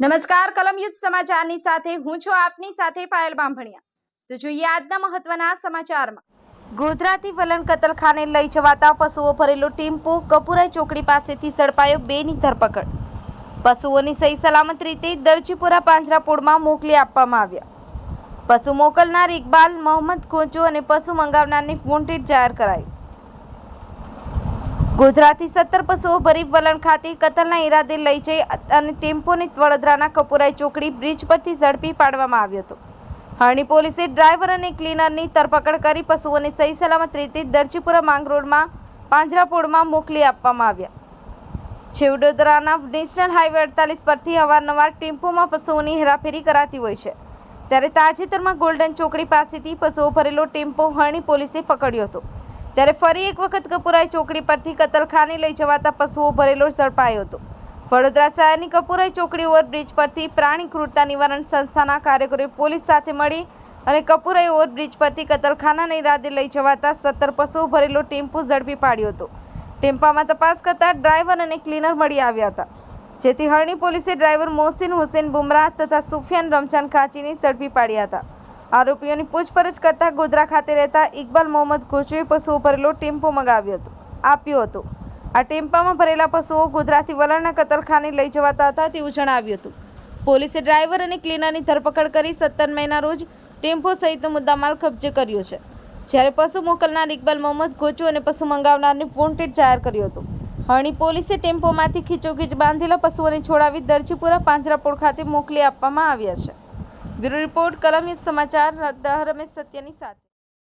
નમસ્કાર કલમ યુદ્ધ સમાચારની સાથે હું છું આપની સાથે પાયલ બાંભણિયા। તો જોઈએ આજના મહત્વના સમાચારમાં। ગોધરાથી વલણ કતલખાને લઈ જવાતા પશુઓ ભરેલો ટેમ્પો કપુરાઈ ચોકડી પાસેથી ઝડપાયો, 2ની ધરપકડ। પશુઓની સહી સલામત રીતે દરજીપુરા પાંજરાપોળમાં મોકલી આપવામાં આવ્યા। પશુ મોકલનાર ઇકબાલ મોહમ્મદ ગોચુ અને પશુ મંગાવનારને વોન્ટેડ જાહેર કરાયું। ગોધરાથી 17 પશુઓ ભરી વલણ ખાતે કતલના ઈરાદે લઈ જઈ અને ટેમ્પોને વડોદરાના કપુરાઈ ચોકડી બ્રિજ પરથી ઝડપી પાડવામાં આવ્યો હતો। હરણી પોલીસે ડ્રાઈવર અને ક્લીનરની ધરપકડ કરી પશુઓને સહી સલામત રીતે દરજીપુરા માંગરોળમાં પાંજરાપોળમાં મોકલી આપવામાં આવ્યા। વડોદરાના નેશનલ હાઈવે 48 પરથી અવારનવાર ટેમ્પોમાં પશુઓની હેરાફેરી કરાતી હોય છે, ત્યારે તાજેતરમાં ગોલ્ડન ચોકડી પાસેથી પશુઓ ભરેલો ટેમ્પો હરણી પોલીસે પકડ્યો હતો। ત્યારે ફરી એક વખત કપુરાઈ ચોકડી પરથી કતલખાને લઈ જવાતા પશુઓ ભરેલો ઝડપાયો હતો। વડોદરા શહેરની કપુરાઈ ચોકડી ઓવરબ્રિજ પરથી પ્રાણી ક્રૂરતા નિવારણ સંસ્થાના કાર્યકરોએ પોલીસ સાથે મળી અને કપુરાઈ ઓવરબ્રિજ પરથી કતલખાનાના ઈરાદે લઈ જવાતા 17 પશુઓ ભરેલો ટેમ્પો ઝડપી પાડ્યો હતો। ટેમ્પામાં તપાસ કરતા ડ્રાઈવર અને ક્લીનર મળી આવ્યા હતા, જેથી હરણી પોલીસે ડ્રાઈવર મોહસિન હુસેન બુમરાહ તથા સુફિયાન રમજાન ખાંચીને ઝડપી પાડ્યા હતા। આરોપીઓની પૂછપરછ કરતા ગોધરા ખાતે રહેતા ઇકબાલ મોહમ્મદ ગોચુએ પશુઓ ભરેલો ટેમ્પો આપ્યો હતો। આ ટેમ્પામાં ભરેલા પશુઓ ગોધરાથી વલણના કતલખાને લઈ જવાતા હતા તેવું જણાવ્યું હતું। પોલીસે ડ્રાઈવર અને ક્લીનરની ધરપકડ કરી 17 મેના રોજ ટેમ્પો સહિતનો મુદ્દામાલ કબજે કર્યો છે, જ્યારે પશુ મોકલનાર ઇકબાલ મોહમ્મદ ગોચુ અને પશુ મંગાવનારને વોન્ટેડ જાહેર કર્યો હતો। હરણી પોલીસે ટેમ્પોમાંથી ખીચોખીચ બાંધેલા પશુઓને છોડાવી દરજીપુરા પાંજરાપોળ ખાતે મોકલી આપવામાં આવ્યા છે। બ્યુરો રિપોર્ટ, કલમ યુદ્ધ સમાચાર, રમેશ સત્યની સાથે।